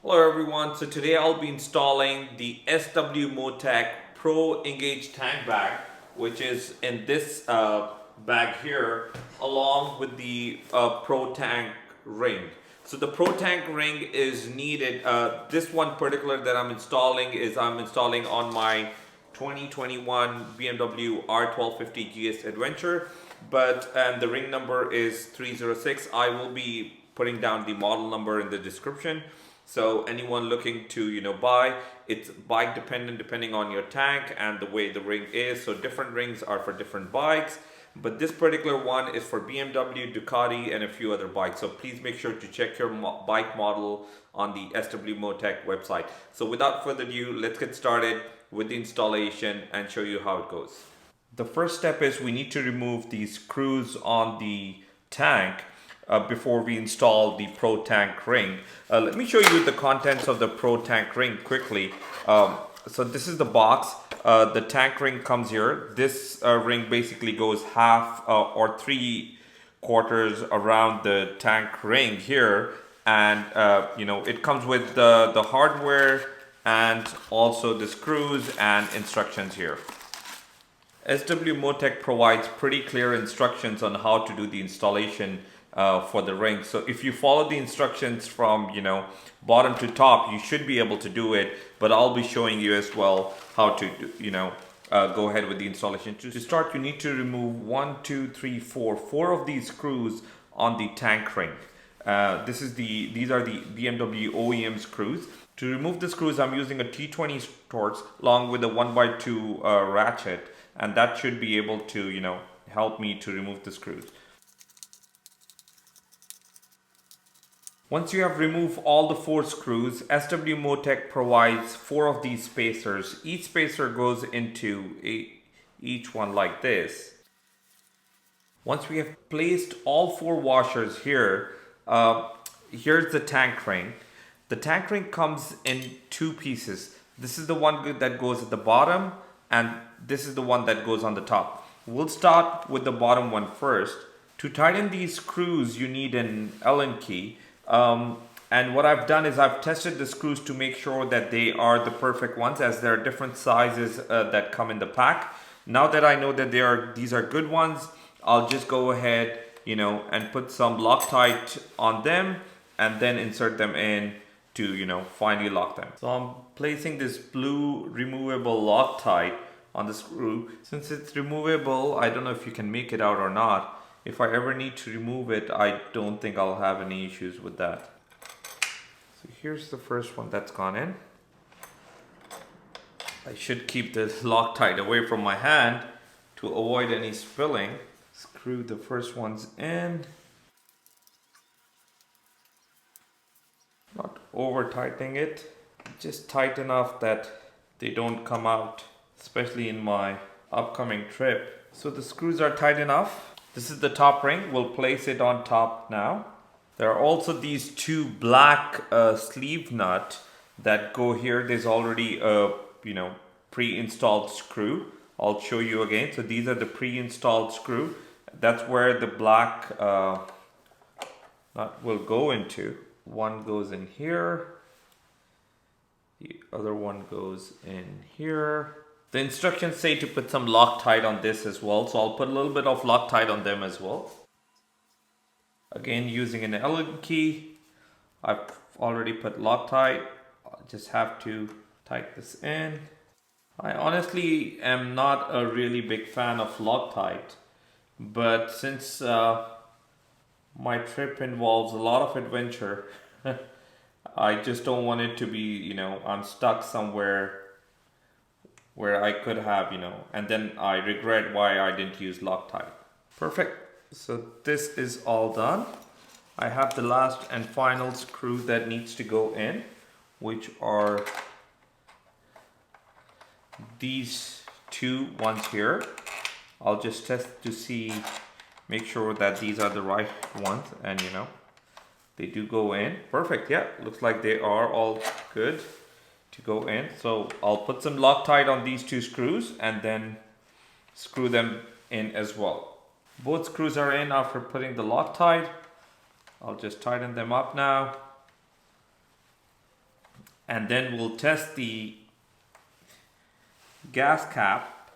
Hello everyone, so today I'll be installing the SW Motech Pro Engage tank bag, which is in this bag here, along with the Pro Tank ring. So the Pro Tank ring is needed. This one particular that I'm installing on my 2021 BMW R1250GS Adventure, and the ring number is 306. I will be putting down the model number in the description. So anyone looking to buy, it's bike dependent depending on your tank and the way the ring is. So different rings are for different bikes, but this particular one is for BMW, Ducati, and a few other bikes. So please make sure to check your bike model on the SW Motech website. So without further ado, let's get started with the installation and show you how it goes. The first step is we need to remove these screws on the tank before we install the Pro Tank ring. Let me show you the contents of the Pro Tank ring quickly. So this is the box. The tank ring comes here. This ring basically goes half or 3/4 around the tank ring here, and it comes with the hardware and also the screws and instructions here. SW Motech provides pretty clear instructions on how to do the installation for the ring. So if you follow the instructions from bottom to top, you should be able to do it, but I'll be showing you as well how to go ahead with the installation. To start, you need to remove 1, 2, 3, 4 of these screws on the tank ring. These are the BMW OEM screws. To remove the screws, I'm using a T20 Torx along with a 1x2 ratchet, and that should be able to help me to remove the screws. Once you have removed all the 4 screws, SW Motech provides 4 of these spacers. Each spacer goes into each one like this. Once we have placed all 4 washers here, here's the tank ring. The tank ring comes in 2 pieces. This is the one that goes at the bottom, and this is the one that goes on the top. We'll start with the bottom one first. To tighten these screws, you need an Allen key. And what I've done is I've tested the screws to make sure that they are the perfect ones, as there are different sizes that come in the pack. Now that I know that these are good ones, I'll just go ahead and put some Loctite on them and then insert them in to finally lock them. So I'm placing this blue removable Loctite on the screw. Since it's removable, I don't know if you can make it out or not. If I ever need to remove it, I don't think I'll have any issues with that. So here's the first one that's gone in. I should keep the Loctite away from my hand to avoid any spilling. Screw the first ones in. Not over tightening it, just tight enough that they don't come out, especially in my upcoming trip. So the screws are tight enough. This is the top ring. We'll place it on top now. There are also these 2 black sleeve nuts that go here. There's already a pre-installed screw. I'll show you again. So these are the pre-installed screw. That's where the black nut will go into. One goes in here. The other one goes in here. The instructions say to put some Loctite on this as well, so I'll put a little bit of Loctite on them as well. Again, using an Allen key, I've already put Loctite. I'll just have to tighten this in. I honestly am not a really big fan of Loctite, but since my trip involves a lot of adventure, I just don't want it to be, I'm stuck somewhere where I could have, and then I regret why I didn't use Loctite. Perfect. So this is all done. I have the last and final screw that needs to go in, which are these 2 ones here. I'll just test to make sure that these are the right ones, and they do go in. Perfect. Yeah, looks like they are all good to go in. So I'll put some Loctite on these 2 screws and then screw them in as well. Both screws are in after putting the Loctite. I'll just tighten them up now. And then we'll test the gas cap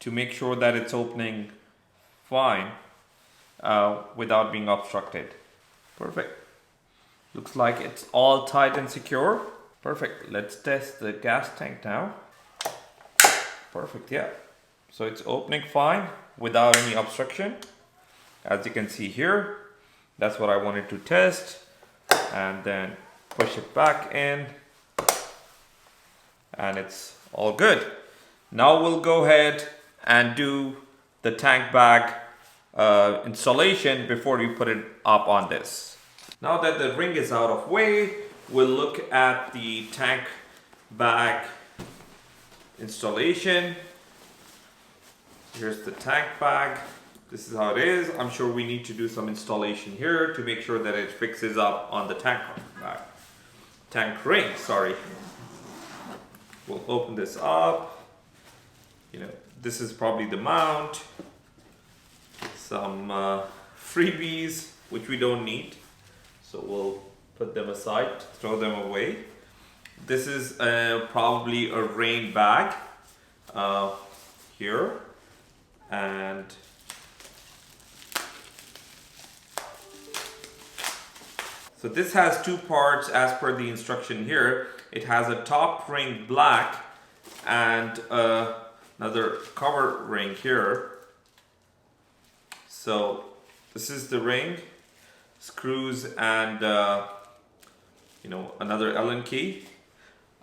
to make sure that it's opening fine without being obstructed. Perfect. Looks like it's all tight and secure. Perfect. Let's test the gas tank now. Perfect, yeah. So it's opening fine without any obstruction. As you can see here, that's what I wanted to test. And then push it back in. And it's all good. Now we'll go ahead and do the tank bag installation before we put it up on this. Now that the ring is out of way, we'll look at the tank bag installation. Here's the tank bag. This is how it is. I'm sure we need to do some installation here to make sure that it fixes up on the tank bag. Tank ring, sorry. We'll open this up. You know, this is probably the mount. Some freebies, which we don't need. So we'll put them aside, throw them away. This is probably a rain bag here. And so this has two parts as per the instruction here. It has a top ring black and another cover ring here. So this is the ring, screws, and you know, another Allen key.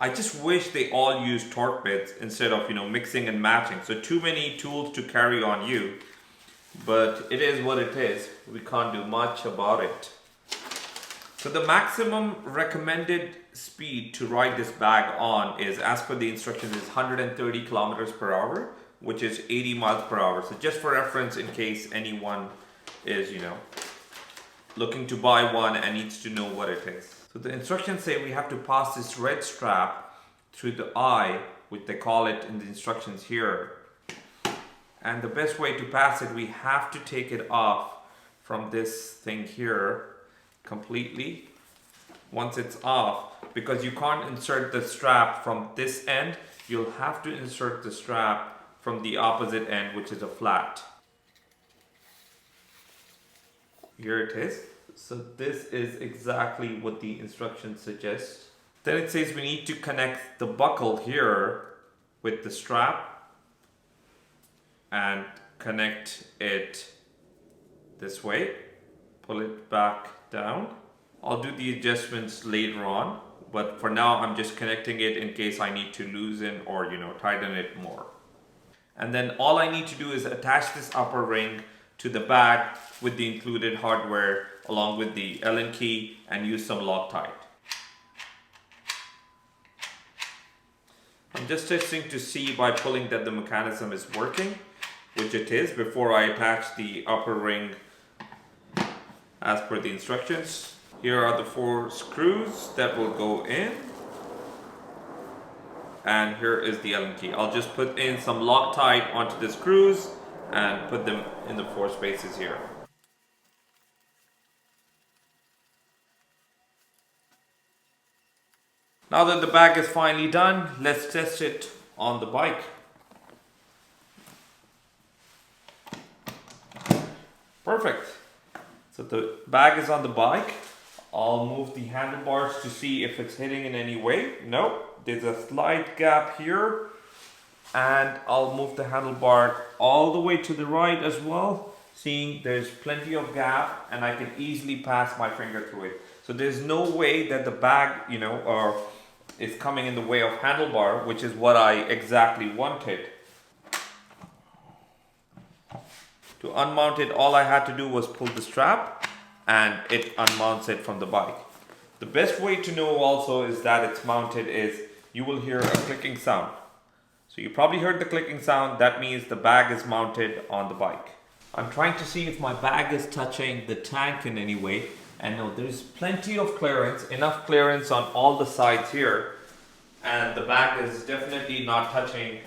I just wish they all use torque bits instead of, you know, mixing and matching. So too many tools to carry on you, but it is what it is. We can't do much about it. So the maximum recommended speed to ride this bag on is, as per the instructions, is 130 kilometers per hour, which is 80 miles per hour. So just for reference, in case anyone is, you know, looking to buy one and needs to know what it is. So the instructions say we have to pass this red strap through the eye, which they call it in the instructions here. And the best way to pass it, we have to take it off from this thing here completely once it's off, because you can't insert the strap from this end. You'll have to insert the strap from the opposite end, which is a flat. Here it is. So this is exactly what the instructions suggest. Then it says we need to connect the buckle here with the strap and connect it this way. Pull it back down. I'll do the adjustments later on, but for now I'm just connecting it in case I need to loosen or, you know, tighten it more. And then all I need to do is attach this upper ring to the bag with the included hardware along with the Allen key and use some Loctite. I'm just testing to see by pulling that the mechanism is working, which it is, before I attach the upper ring as per the instructions. Here are the 4 screws that will go in. And here is the Allen key. I'll just put in some Loctite onto the screws and put them in the 4 spaces here. Now that the bag is finally done, let's test it on the bike. Perfect. So the bag is on the bike. I'll move the handlebars to see if it's hitting in any way. Nope, there's a slight gap here. And I'll move the handlebar all the way to the right as well, seeing there's plenty of gap and I can easily pass my finger through it. So there's no way that the bag, you know, is coming in the way of handlebar, which is what I exactly wanted. To unmount it, all I had to do was pull the strap and it unmounts it from the bike. The best way to know also is that it's mounted is you will hear a clicking sound. So you probably heard the clicking sound. That means the bag is mounted on the bike. I'm trying to see if my bag is touching the tank in any way. And no, there's plenty of clearance, enough clearance on all the sides here. And the bag is definitely not touching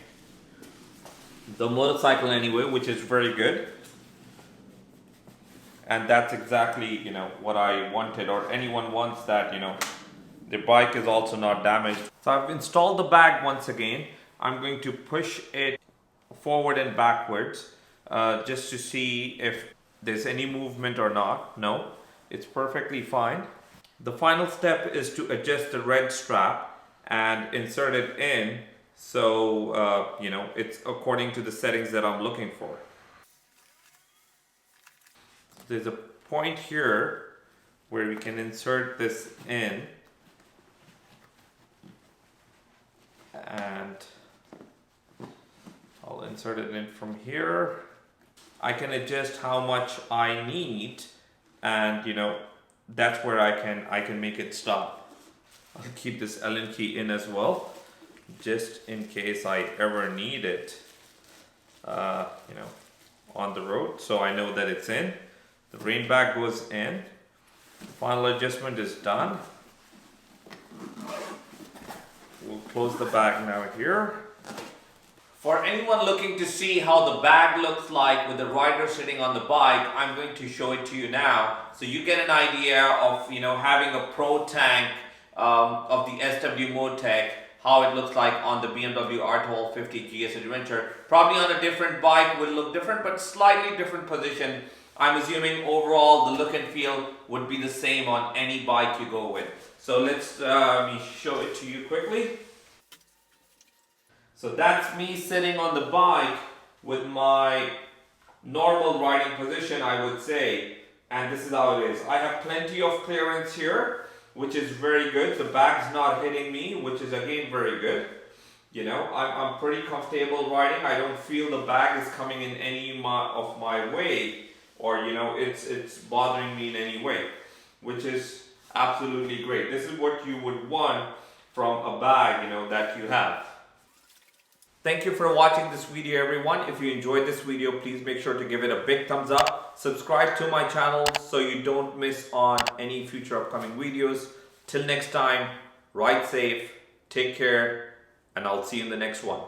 the motorcycle anyway, which is very good. And that's exactly, you know, what I wanted, or anyone wants that, you know, The bike is also not damaged. So I've installed the bag once again. I'm going to push it forward and backwards just to see if there's any movement or not. No, it's perfectly fine. The final step is to adjust the red strap and insert it in so you know, it's according to the settings that I'm looking for. There's a point here where we can insert this in, and I'll insert it in from here. I can adjust how much I need, and you know, that's where I can make it stop. I'll keep this Allen key in as well, just in case I ever need it, you know, on the road. So I know that it's in. The rain bag goes in. The final adjustment is done. We'll close the bag now here. For anyone looking to see how the bag looks like with the rider sitting on the bike, I'm going to show it to you now, so you get an idea of, you know, having a pro tank of the SW Motech, how it looks like on the BMW R1250GS Adventure. Probably on a different bike will look different, but slightly different position. I'm assuming overall the look and feel would be the same on any bike you go with. So let's me show it to you quickly. So that's me sitting on the bike with my normal riding position, I would say. And this is how it is. I have plenty of clearance here, which is very good. The bag's not hitting me, which is again very good. You know, I'm pretty comfortable riding. I don't feel the bag is coming in any of my way, or you know, it's bothering me in any way, which is absolutely great. This is what you would want from a bag, you know, that you have. Thank you for watching this video, everyone. If you enjoyed this video, please make sure to give it a big thumbs up. Subscribe to my channel so you don't miss on any future upcoming videos. Till next time, ride safe, take care, and I'll see you in the next one.